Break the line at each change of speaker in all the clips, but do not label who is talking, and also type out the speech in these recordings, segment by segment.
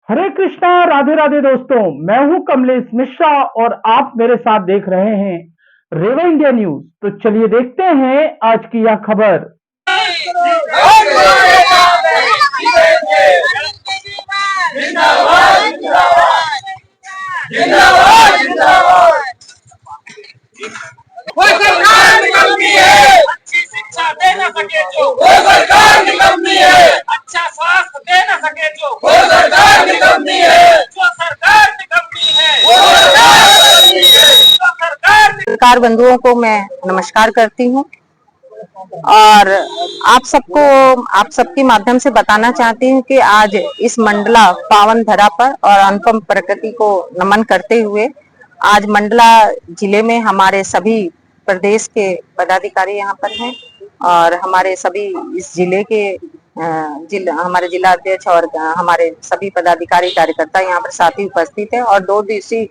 हरे कृष्णा, राधे राधे दोस्तों। मैं हूं कमलेश मिश्रा और आप मेरे साथ देख रहे हैं रेवा इंडिया न्यूज। तो चलिए देखते हैं आज की यह खबर।
कोई सरकार निकलती है, अच्छी शिक्षा दे न सके जो, कोई सरकार निकलती है, अच्छा स्वास्थ्य दे न सके जो, कोई सरकार निकलती है, जो सरकार निकलती है, वो सरकार निकलती है, जो
सरकार बंधुओं को मैं नमस्कार करती हूँ और आप सबके माध्यम से बताना चाहती हूँ कि आज इस मंडला पावन धरा पर और अनुपम प्रकृति को नमन करते हुए आज मंडला जिले में हमारे सभी प्रदेश के पदाधिकारी यहाँ पर हैं और हमारे सभी इस जिले के हमारे जिला अध्यक्ष और हमारे सभी पदाधिकारी कार्यकर्ता यहाँ पर साथी उपस्थित है। और 2 दिवसीय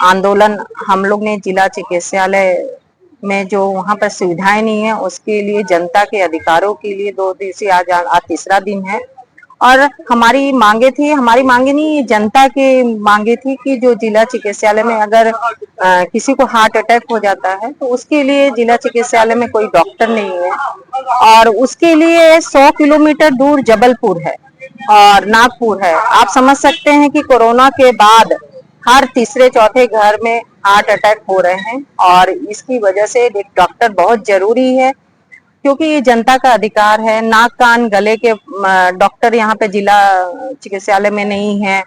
आंदोलन हम लोग ने जिला चिकित्सालय में जो वहाँ पर सुविधाएं नहीं है उसके लिए, जनता के अधिकारों के लिए 2 दिवसीय आज तीसरा दिन है। और हमारी मांगे नहीं, जनता की मांगे थी कि जो जिला चिकित्सालय में अगर किसी को हार्ट अटैक हो जाता है तो उसके लिए जिला चिकित्सालय में कोई डॉक्टर नहीं है और उसके लिए 100 किलोमीटर दूर जबलपुर है और नागपुर है। आप समझ सकते हैं कि कोरोना के बाद हर तीसरे चौथे घर में हार्ट अटैक हो रहे हैं और इसकी वजह से एक डॉक्टर बहुत जरूरी है, क्योंकि ये जनता का अधिकार है। नाक कान गले के डॉक्टर यहाँ पे जिला चिकित्सालय में नहीं है।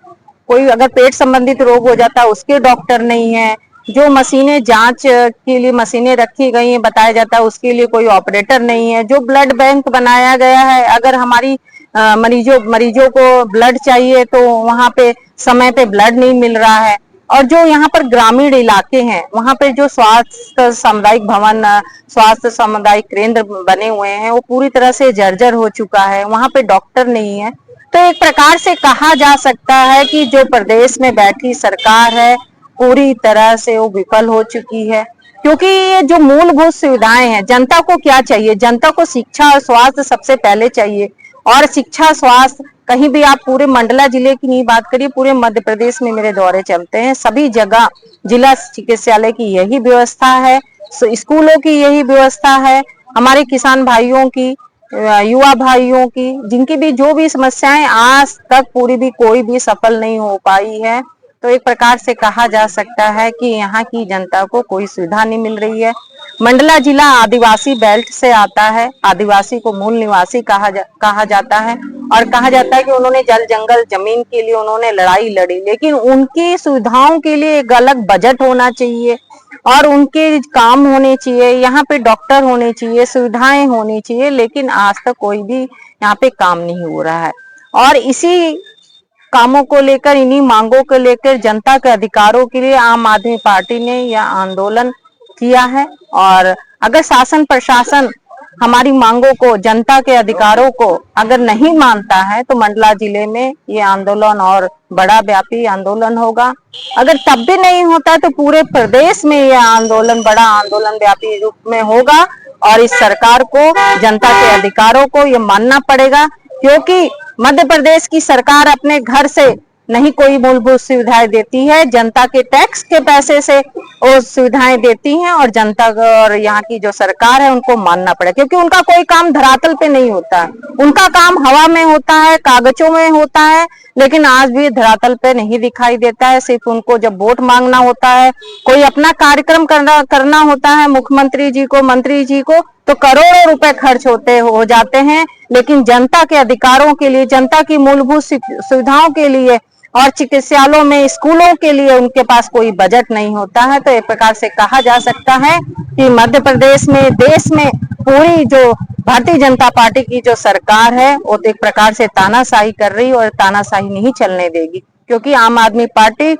कोई अगर पेट संबंधित रोग हो जाता है उसके डॉक्टर नहीं है। जो मशीनें जांच के लिए मशीनें रखी गई हैं बताया जाता है उसके लिए कोई ऑपरेटर नहीं है। जो ब्लड बैंक बनाया गया है, अगर हमारी मरीजों को ब्लड चाहिए तो वहां पे समय पे ब्लड नहीं मिल रहा है। और जो यहाँ पर ग्रामीण इलाके हैं वहां पे जो स्वास्थ्य सामुदायिक भवन, स्वास्थ्य सामुदायिक केंद्र बने हुए हैं वो पूरी तरह से जर्जर हो चुका है, वहां पे डॉक्टर नहीं है। तो एक प्रकार से कहा जा सकता है कि जो प्रदेश में बैठी सरकार है पूरी तरह से वो विफल हो चुकी है, क्योंकि ये जो मूलभूत सुविधाएं हैं, जनता को क्या चाहिए? जनता को शिक्षा और स्वास्थ्य सबसे पहले चाहिए। और शिक्षा स्वास्थ्य कहीं भी आप पूरे मंडला जिले की नहीं बात करिए, पूरे मध्य प्रदेश में मेरे दौरे चलते हैं, सभी जगह जिला चिकित्सालय की यही व्यवस्था है, स्कूलों की यही व्यवस्था है। हमारे किसान भाइयों की, युवा भाइयों की, जिनकी भी जो भी समस्याएं आज तक पूरी भी कोई भी सफल नहीं हो पाई है। तो एक प्रकार से कहा जा सकता है कि यहाँ की जनता को कोई सुविधा नहीं मिल रही है। मंडला जिला आदिवासी बेल्ट से आता है, आदिवासी को मूल निवासी कहा जाता है और कहा जाता है कि उन्होंने जल जंगल जमीन के लिए उन्होंने लड़ाई लड़ी, लेकिन उनकी सुविधाओं के लिए एक अलग बजट होना चाहिए और उनके काम होने चाहिए, यहाँ पे डॉक्टर होने चाहिए, सुविधाएं होनी चाहिए, लेकिन आज तक कोई भी यहाँ पे काम नहीं हो रहा है। और इसी कामों को लेकर, इन्हीं मांगों को लेकर, जनता के अधिकारों के लिए आम आदमी पार्टी ने यह आंदोलन किया है। और अगर शासन प्रशासन हमारी मांगों को, जनता के अधिकारों को अगर नहीं मानता है तो मंडला जिले में ये आंदोलन और बड़ा व्यापी आंदोलन होगा। अगर तब भी नहीं होता तो पूरे प्रदेश में यह आंदोलन बड़ा आंदोलन व्यापी रूप में होगा और इस सरकार को, जनता के अधिकारों को ये मानना पड़ेगा, क्योंकि मध्य प्रदेश की सरकार अपने घर से नहीं कोई मूलभूत सुविधाएं देती है, जनता के टैक्स के पैसे से वो सुविधाएं देती हैं और जनता और यहाँ की जो सरकार है उनको मानना पड़ेगा, क्योंकि उनका कोई काम धरातल पे नहीं होता है, उनका काम हवा में होता है, कागजों में होता है, लेकिन आज भी धरातल पे नहीं दिखाई देता है। सिर्फ उनको जब वोट मांगना होता है, कोई अपना कार्यक्रम करना होता है मुख्यमंत्री जी को, मंत्री जी को, तो करोड़ों रुपए खर्च हो जाते हैं, लेकिन जनता के अधिकारों के लिए, जनता की मूलभूत सुविधाओं के लिए और चिकित्सालयों में, स्कूलों के लिए उनके पास कोई बजट नहीं होता है। तो एक प्रकार से कहा जा सकता है कि मध्य प्रदेश में, देश में पूरी जो भारतीय जनता पार्टी की जो सरकार है वो एक प्रकार से तानाशाही कर रही है और तानाशाही नहीं चलने देगी, क्योंकि आम आदमी पार्टी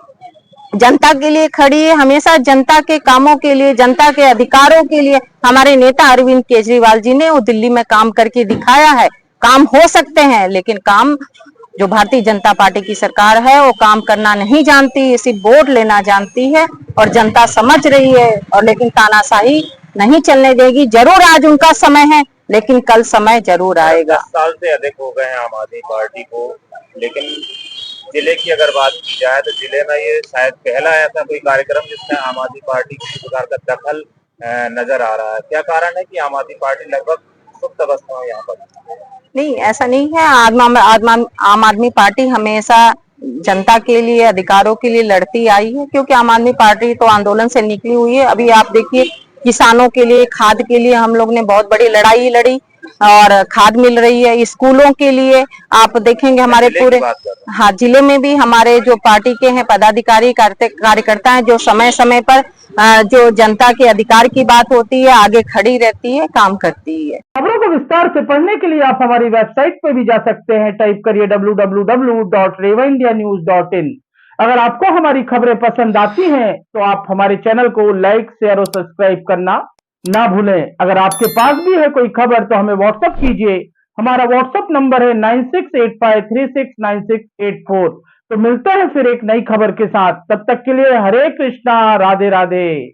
जनता के लिए खड़ी है, हमेशा जनता के कामों के लिए, जनता के अधिकारों के लिए। हमारे नेता अरविंद केजरीवाल जी ने वो दिल्ली में काम करके दिखाया है, काम हो सकते हैं, लेकिन काम जो भारतीय जनता पार्टी की सरकार है वो काम करना नहीं जानती, सिर्फ वोट लेना जानती है और जनता समझ रही है, और लेकिन तानाशाही नहीं चलने देगी। जरूर आज उनका समय है, लेकिन कल समय जरूर आएगा।
10 साल से अधिक हो गए हैं आम आदमी पार्टी को, लेकिन जिले की अगर बात की जाए तो जिले में ये शायद पहला ऐसा कोई कार्यक्रम जिसमें आम आदमी पार्टी किसी प्रकार का दखल नजर आ रहा है। क्या कारण है कि आम आदमी पार्टी लगभग सुप्त अवस्था में यहाँ पर?
नहीं, ऐसा नहीं है। आम आदमी पार्टी हमेशा जनता के लिए, अधिकारों के लिए लड़ती आई है, क्योंकि आम आदमी पार्टी तो आंदोलन से निकली हुई है। अभी आप देखिए, किसानों के लिए, खाद के लिए हम लोग ने बहुत बड़ी लड़ाई लड़ी और खाद मिल रही है। स्कूलों के लिए आप देखेंगे हमारे पूरे, हाँ, जिले में भी हमारे जो पार्टी के हैं पदाधिकारी कार्यकर्ता हैं, जो समय समय पर जो जनता के अधिकार की बात होती है आगे खड़ी रहती है, काम करती है।
खबरों को विस्तार से पढ़ने के लिए आप हमारी वेबसाइट पर भी जा सकते हैं। टाइप करिए www.revaindianews.in। अगर आपको हमारी खबरें पसंद आती हैं तो आप हमारे चैनल को लाइक, शेयर और सब्सक्राइब करना ना भूलें। अगर आपके पास भी है कोई खबर तो हमें व्हाट्सएप कीजिए। हमारा व्हाट्सएप नंबर है 9685369684। तो मिलते हैं फिर एक नई खबर के साथ। तब तक के लिए हरे कृष्णा, राधे राधे।